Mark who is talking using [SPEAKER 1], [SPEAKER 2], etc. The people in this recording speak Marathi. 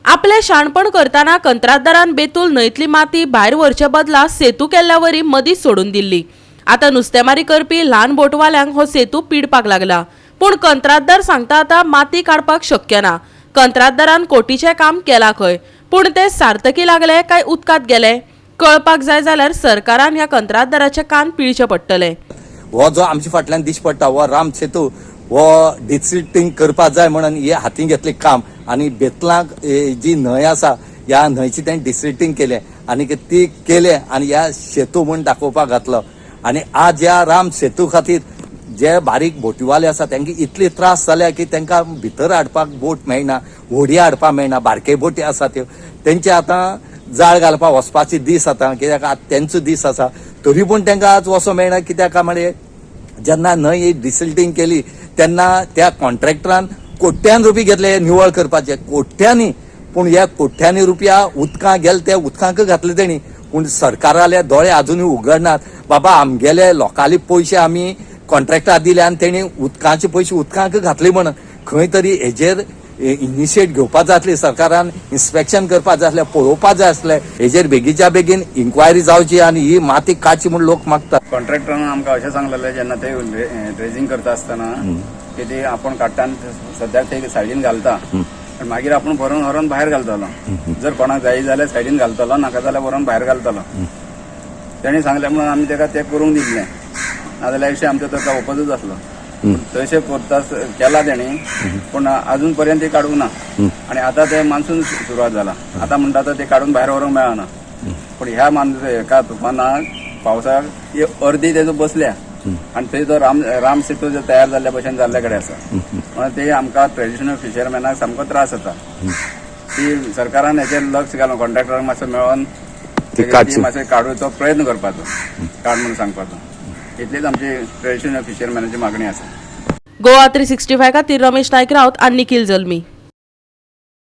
[SPEAKER 1] आपले शाणपण करताना कंत्राटदारान बेतूल न्हंयतली माती भायर व्हरचे बदला सेतू केल्ल्यावरी मदींच सोडून दिल्ली। आता नुस्तेमारी करपी ल्हान बोटवाल्यांक हो सेतू पिडपाक लागला, पूण कंत्राटदार सांगता आता माती काडपाक शक्य ना। कंत्राटदारान कोटीचे काम केला खंय, पूण ते सार्थकी लागले काय उदकात गेले कळपाक जाय जाल्यार सरकारान ह्या कंत्राटदाराचे कान पिळचे पडटले।
[SPEAKER 2] हो जो आमच्या फाटल्यान दिश्ट पडटा हो राम सेतू हो डिसिल्टिंग करपा जाय म्हणून हे हातीन घेतले काम आणि बेतलांक जी न्हंय आसा ह्या न्हंयची तें डिसिल्टिंग केले आणि ती केले आणि ह्या सेतू म्हणून दाखोवपाक घातलो। आणि आज ह्या राम सेतू खातीर जे बारीक बोटीवाले आसा तांकां इतले त्रास जाल्या की तांकां भितर हाडपाक बोट मेळना, व्हडी हाडपाक मेळना। बारके बोटी आसा त्यो तेंचे आतां जाळ घालपाक वचपाचे दीस आतां, कित्याक आज तेंचो दीस आसा, तरी पूण तांकां आज वचो मेळना। कित्याक म्हणजे जेन्ना न्हंय डिसिल्टिंग केली तेन्ना त्या कॉन्ट्रॅक्टरान कोट्यान रुपये घेतले निवळ करपाचे, कोट्यांनी। पूण ह्या कोट्यांनी रुपया उदकां गेले ते उदकांक घातले तेणी, पूण सरकाराले दोळे अजूनय उगडनात। बाबा आमगेले लोकांले पयशे आमी कॉन्ट्रॅक्टाक दिले आनी तेणी उदकाचे पयशे उदकांक घातले म्हणून खंय तरी हेजेर इनिशिएट घेवपाक जाय आसली सरकारान, इन्स्पेक्शन करपाक जाय आसलें, पळोवपाक जाय आसलें, हेजेर बेगीच्या बेगीन इन्क्वायरी जावची आणि ही माती काडची म्हूण लोक मागतात।
[SPEAKER 3] कॉन्ट्रॅक्टरान आमकां अशें सांगलेलें जेन्ना ते ड्रेजिंग करता आसतना की ती आपण काडटा आनी सद्याक ते सायडीन घालता, पण मागीर आपण भरून व्हरून भायर घालतलो। जर कोणाक जाय जाल्यार सायडीन घालतलो, नाका जाल्यार व्हरून भायर घालतलो। तेणी सांगलें म्हणून आमी ताका तें करूंक दिल्लें, नाजाल्यार अशें आमचो ताका ओपोजीट आसलो। तशें करता केला तेणी, पूण अजून पर्यंत ती काडूंक ना। आणि आता ते मान्सून सुरवात जाला, आता म्हणटा ते काडून भायर व्हरूंक मेळना। पण ह्या एका तुफानाक पावसाक अर्दी तेजो बसल्या आणि थंय तो राम सेतू जो तयार जाल्ल्या भशेन जाल्ल्या कडेन आसा, म्हणून ते आमकां ट्रेडिशनल फिशरमॅनाक सामको त्रास जाता। ती सरकारान हेचेर लक्ष घालून कॉन्ट्रॅक्टराक मातसो मेळोन मातशें काडूचो प्रयत्न करपाचो, काड म्हणून सांगपाचो। इतलीच आमची ट्रेडिशनल फिशरमॅनाची मागणी आसा।
[SPEAKER 1] गोवा 365 खातीर रमेश नायक रावत आनी निखिल जल्मी।